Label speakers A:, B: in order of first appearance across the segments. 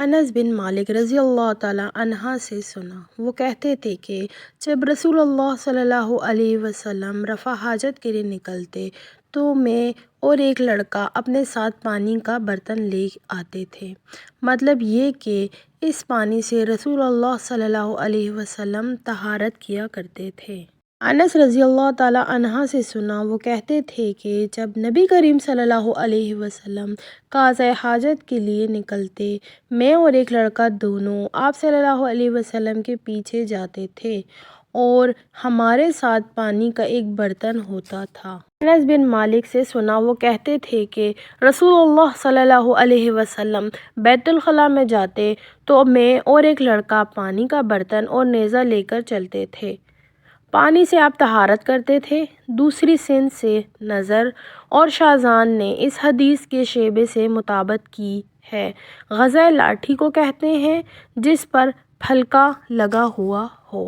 A: انس بن مالک رضی اللہ تعالیٰ عنہ سے سنا، وہ کہتے تھے کہ جب رسول اللہ صلی اللہ علیہ وسلم رفع حاجت کے لیے نکلتے تو میں اور ایک لڑکا اپنے ساتھ پانی کا برتن لے آتے تھے، مطلب یہ کہ اس پانی سے رسول اللہ صلی اللہ علیہ وسلم طہارت کیا کرتے تھے۔ انس رضی اللہ تعالیٰ عنہ سے سنا، وہ کہتے تھے کہ جب نبی کریم صلی اللہ علیہ وسلم قضائے حاجت کے لیے نکلتے، میں اور ایک لڑکا دونوں آپ صلی اللہ علیہ وسلم کے پیچھے جاتے تھے اور ہمارے ساتھ پانی کا ایک برتن ہوتا تھا۔ انس بن مالک سے سنا، وہ کہتے تھے کہ رسول اللہ صلی اللہ علیہ وسلم بیت الخلاء میں جاتے تو میں اور ایک لڑکا پانی کا برتن اور نیزہ لے کر چلتے تھے۔ پانی سے آپ طہارت کرتے تھے۔ دوسری سند سے نظر اور شازان نے اس حدیث کے شیبے سے مطابقت کی ہے۔ غزہ لاٹھی کو کہتے ہیں جس پر پھلکا لگا ہوا ہو۔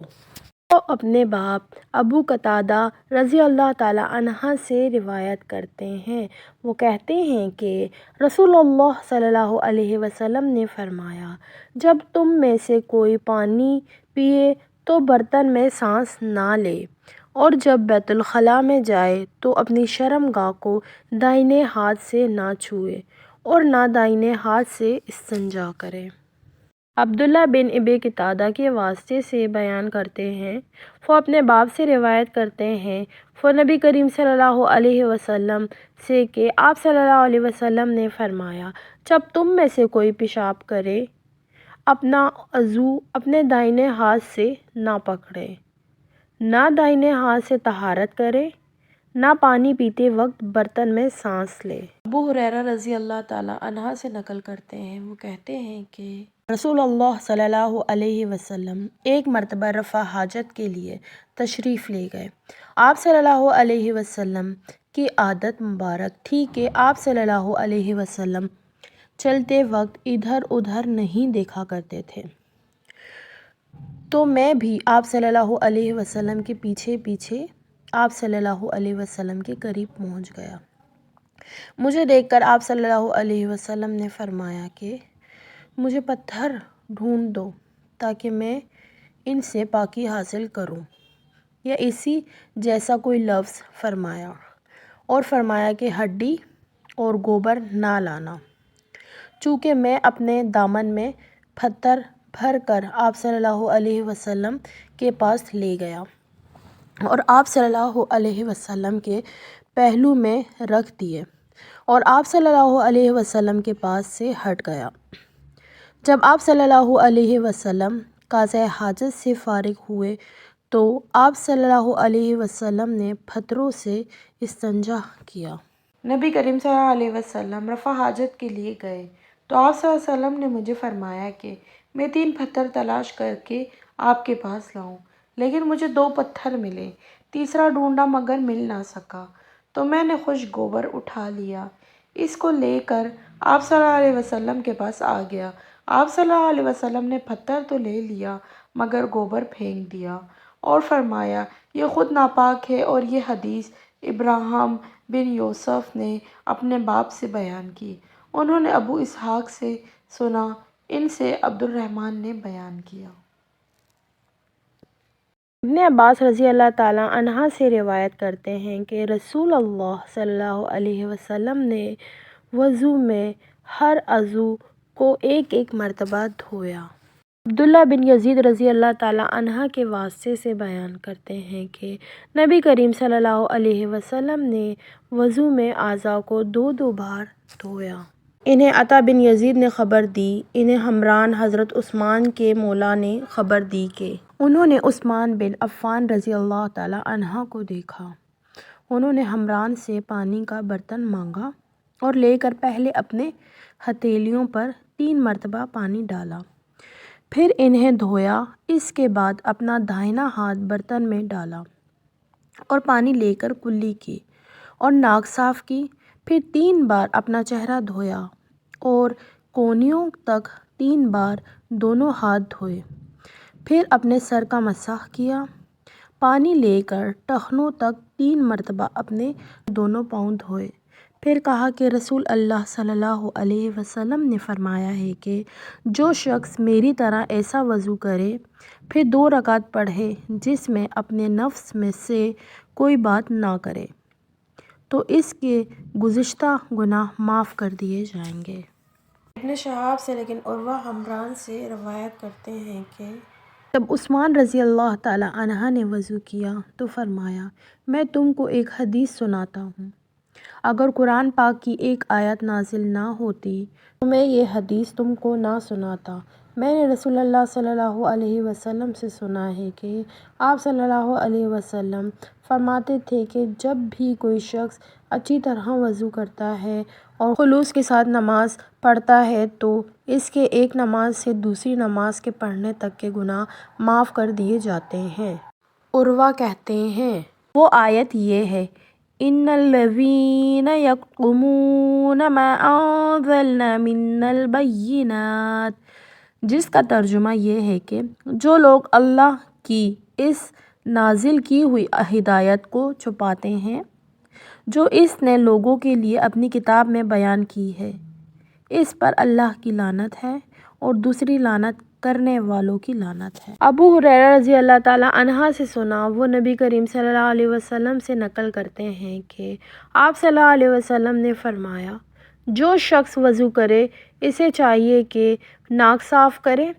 A: وہ اپنے باپ ابو قتادہ رضی اللہ تعالیٰ عنہ سے روایت کرتے ہیں، وہ کہتے ہیں کہ رسول اللہ صلی اللہ علیہ وسلم نے فرمایا، جب تم میں سے کوئی پانی پیے تو برتن میں سانس نہ لے، اور جب بیت الخلاء میں جائے تو اپنی شرم گاہ کو دائیں ہاتھ سے نہ چھوئے اور نہ دائیں ہاتھ سے استنجا کرے۔ عبداللہ بن ابی قتادہ کے واسطے سے بیان کرتے ہیں، وہ اپنے باپ سے روایت کرتے ہیں، وہ نبی کریم صلی اللہ علیہ وسلم سے کہ آپ صلی اللہ علیہ وسلم نے فرمایا، جب تم میں سے کوئی پیشاب کرے اپنا عضو اپنے دائیں ہاتھ سے نہ پکڑے، نہ دائیں ہاتھ سے طہارت کرے، نہ پانی پیتے وقت برتن میں سانس لے۔ ابو ہریرہ رضی اللہ تعالیٰ عنہ سے نقل کرتے ہیں، وہ کہتے ہیں کہ رسول اللہ صلی اللہ علیہ وسلم ایک مرتبہ رفع حاجت کے لیے تشریف لے گئے۔ آپ صلی اللہ علیہ وسلم کی عادت مبارک تھی کہ آپ صلی اللہ علیہ وسلم چلتے وقت ادھر ادھر نہیں دیکھا کرتے تھے، تو میں بھی آپ صلی اللہ علیہ وسلم کے پیچھے پیچھے آپ صلی اللہ علیہ وسلم کے قریب پہنچ گیا۔ مجھے دیکھ کر آپ صلی اللہ علیہ وسلم نے فرمایا کہ مجھے پتھر ڈھونڈ دو تاکہ میں ان سے پاکی حاصل کروں، یا اسی جیسا کوئی لفظ فرمایا، اور فرمایا کہ ہڈی اور گوبر نہ لانا، چونکہ میں اپنے دامن میں پتھر بھر کر آپ صلی اللہ علیہ وسلم کے پاس لے گیا اور آپ صلی اللہ علیہ وسلم کے پہلو میں رکھ دیے اور آپ صلی اللہ علیہ وسلم کے پاس سے ہٹ گیا۔ جب آپ صلی اللہ علیہ وسلم قضائے حاجت سے فارغ ہوئے تو آپ صلی اللہ علیہ وسلم نے پتھروں سے استنجا کیا۔ نبی کریم صلی اللہ علیہ وسلم رفع حاجت کے لیے گئے تو آپ صلی اللہ علیہ وسلم نے مجھے فرمایا کہ میں 3 پتھر تلاش کر کے آپ کے پاس لاؤں، لیکن مجھے 2 پتھر ملے، تیسرا ڈھونڈا مگر مل نہ سکا، تو میں نے خشک گوبر اٹھا لیا، اس کو لے کر آپ صلی اللہ علیہ وسلم کے پاس آ گیا۔ آپ صلی اللہ علیہ وسلم نے پتھر تو لے لیا مگر گوبر پھینک دیا اور فرمایا، یہ خود ناپاک ہے، اور یہ حدیث ابراہیم بن یوسف نے اپنے باپ سے بیان کی، انہوں نے ابو اسحاق سے سنا، ان سے عبد الرحمن نے بیان کیا۔ ابن عباس رضی اللہ تعالیٰ عنہ سے روایت کرتے ہیں کہ رسول اللہ صلی اللہ علیہ وسلم نے وضو میں ہر عضو کو ایک ایک مرتبہ دھویا۔ عبداللہ بن یزید رضی اللہ تعالیٰ عنہ کے واسطے سے بیان کرتے ہیں کہ نبی کریم صلی اللہ علیہ وسلم نے وضو میں اعضاء کو 2 بار دھویا۔ انہیں عطا بن یزید نے خبر دی، انہیں حمران حضرت عثمان کے مولا نے خبر دی کہ انہوں نے عثمان بن عفان رضی اللہ تعالیٰ عنہ کو دیکھا۔ انہوں نے حمران سے پانی کا برتن مانگا اور لے کر پہلے اپنے ہتھیلیوں پر 3 مرتبہ پانی ڈالا، پھر انہیں دھویا، اس کے بعد اپنا داہنا ہاتھ برتن میں ڈالا اور پانی لے کر کلی کی اور ناک صاف کی، پھر 3 بار اپنا چہرہ دھویا اور کونیوں تک 3 بار دونوں ہاتھ دھوئے، پھر اپنے سر کا مسح کیا، پانی لے کر ٹخنوں تک 3 مرتبہ اپنے دونوں پاؤں دھوئے، پھر کہا کہ رسول اللہ صلی اللہ علیہ وسلم نے فرمایا ہے کہ جو شخص میری طرح ایسا وضو کرے پھر 2 رکعت پڑھے جس میں اپنے نفس میں سے کوئی بات نہ کرے تو اس کے گزشتہ گناہ معاف کر دیے جائیں گے۔ ابن شہاب سے لیکن عروہ حمران سے روایت کرتے ہیں کہ جب عثمان رضی اللہ تعالیٰ عنہ نے وضو کیا تو فرمایا میں تم کو ایک حدیث سناتا ہوں، اگر قرآن پاک کی ایک آیت نازل نہ ہوتی تو میں یہ حدیث تم کو نہ سناتا۔ میں نے رسول اللہ صلی اللہ علیہ وسلم سے سنا ہے کہ آپ صلی اللہ علیہ وسلم فرماتے تھے کہ جب بھی کوئی شخص اچھی طرح وضو کرتا ہے اور خلوص کے ساتھ نماز پڑھتا ہے تو اس کے ایک نماز سے دوسری نماز کے پڑھنے تک کے گناہ معاف کر دیے جاتے ہیں۔ عروہ کہتے ہیں وہ آیت یہ ہے ان الذین یکتمون ما انزلنا من البینات، جس کا ترجمہ یہ ہے کہ جو لوگ اللہ کی اس نازل کی ہوئی ہدایت کو چھپاتے ہیں جو اس نے لوگوں کے لیے اپنی کتاب میں بیان کی ہے، اس پر اللہ کی لعنت ہے اور دوسری لعنت کرنے والوں کی لعنت ہے۔ ابو ہریرہ رضی اللہ تعالیٰ عنہ سے سنا، وہ نبی کریم صلی اللہ علیہ وسلم سے نقل کرتے ہیں کہ آپ صلی اللہ علیہ وسلم نے فرمایا جو شخص وضو کرے اسے چاہیے کہ ناک صاف کرے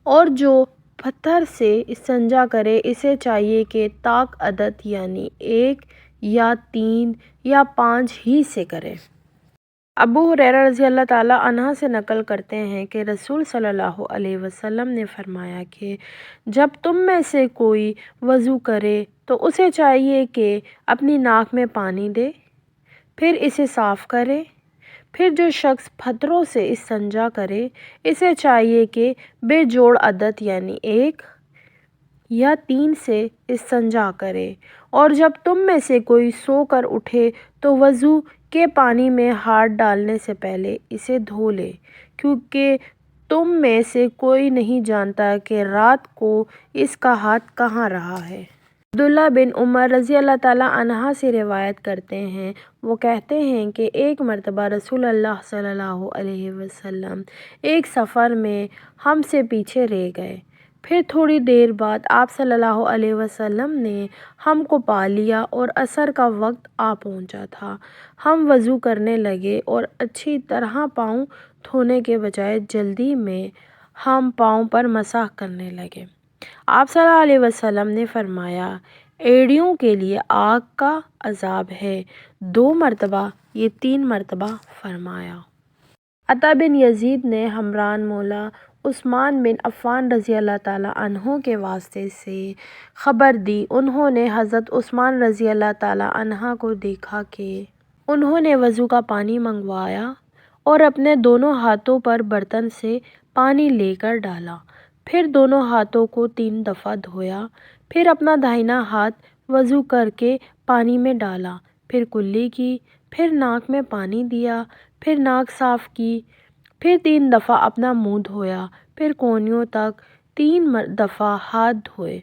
A: اور جو پتھر سے استنجا کرے اسے چاہیے کہ طاق عدد یعنی 1 یا 3 یا 5 ہی سے کرے۔ ابو ہریرہ رضی اللہ تعالیٰ عنہ سے نقل کرتے ہیں کہ رسول صلی اللہ علیہ وسلم نے فرمایا کہ جب تم میں سے کوئی وضو کرے تو اسے چاہیے کہ اپنی ناک میں پانی دے پھر اسے صاف کرے، پھر جو شخص پتھروں سے استنجا کرے اسے چاہیے کہ بے جوڑ عدد یعنی 1 یا 3 سے استنجا کرے، اور جب تم میں سے کوئی سو کر اٹھے تو وضو کے پانی میں ہاتھ ڈالنے سے پہلے اسے دھو لے، کیونکہ تم میں سے کوئی نہیں جانتا کہ رات کو اس کا ہاتھ کہاں رہا ہے۔ عبداللہ بن عمر رضی اللہ تعالیٰ عنہ سے روایت کرتے ہیں، وہ کہتے ہیں کہ ایک مرتبہ رسول اللہ صلی اللہ علیہ وسلم ایک سفر میں ہم سے پیچھے رہ گئے، پھر تھوڑی دیر بعد آپ صلی اللہ علیہ وسلم نے ہم کو پا لیا اور عصر کا وقت آ پہنچا تھا۔ ہم وضو کرنے لگے اور اچھی طرح پاؤں دھونے کے بجائے جلدی میں ہم پاؤں پر مسح کرنے لگے۔ آپ صلی اللہ علیہ وسلم نے فرمایا ایڑیوں کے لیے آگ کا عذاب ہے، 2 مرتبہ یہ 3 مرتبہ فرمایا۔ عطا بن یزید نے حمران مولا عثمان بن عفان رضی اللہ تعالیٰ عنہ کے واسطے سے خبر دی، انہوں نے حضرت عثمان رضی اللہ تعالیٰ عنہ کو دیکھا کہ انہوں نے وضو کا پانی منگوایا اور اپنے دونوں ہاتھوں پر برتن سے پانی لے کر ڈالا، پھر دونوں ہاتھوں کو 3 دفعہ دھویا، پھر اپنا داہنا ہاتھ وضو کر کے پانی میں ڈالا، پھر کلی کی، پھر ناک میں پانی دیا، پھر ناک صاف کی، پھر 3 دفعہ اپنا منہ دھویا، پھر کونیوں تک 3 دفعہ ہاتھ دھوئے،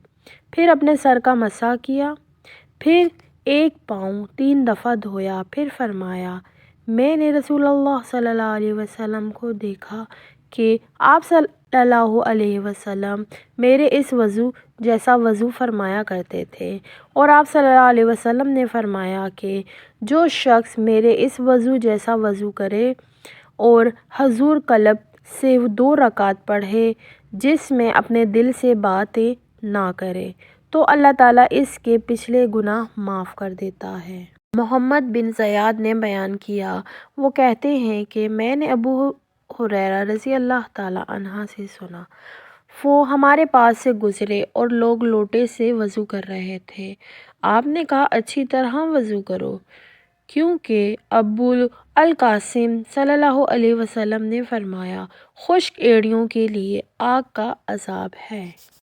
A: پھر اپنے سر کا مسح کیا، پھر ایک پاؤں 3 دفعہ دھویا، پھر فرمایا میں نے رسول اللہ صلی اللہ علیہ وسلم کو دیکھا کہ آپ صلی اللہ علیہ وسلم میرے اس وضو جیسا وضو فرمایا کرتے تھے، اور آپ صلی اللہ علیہ وسلم نے فرمایا کہ جو شخص میرے اس وضو جیسا وضو کرے اور حضور قلب سے 2 رکعت پڑھے جس میں اپنے دل سے باتیں نہ کرے تو اللہ تعالیٰ اس کے پچھلے گناہ معاف کر دیتا ہے۔ محمد بن زیاد نے بیان کیا، وہ کہتے ہیں کہ میں نے ابو ہریرہ رضی اللہ تعالیٰ عنہ سے سنا، وہ ہمارے پاس سے گزرے اور لوگ لوٹے سے وضو کر رہے تھے، آپ نے کہا اچھی طرح وضو کرو، کیونکہ ابو القاسم صلی اللہ علیہ وسلم نے فرمایا خشک ایڑیوں کے لیے آگ کا عذاب ہے۔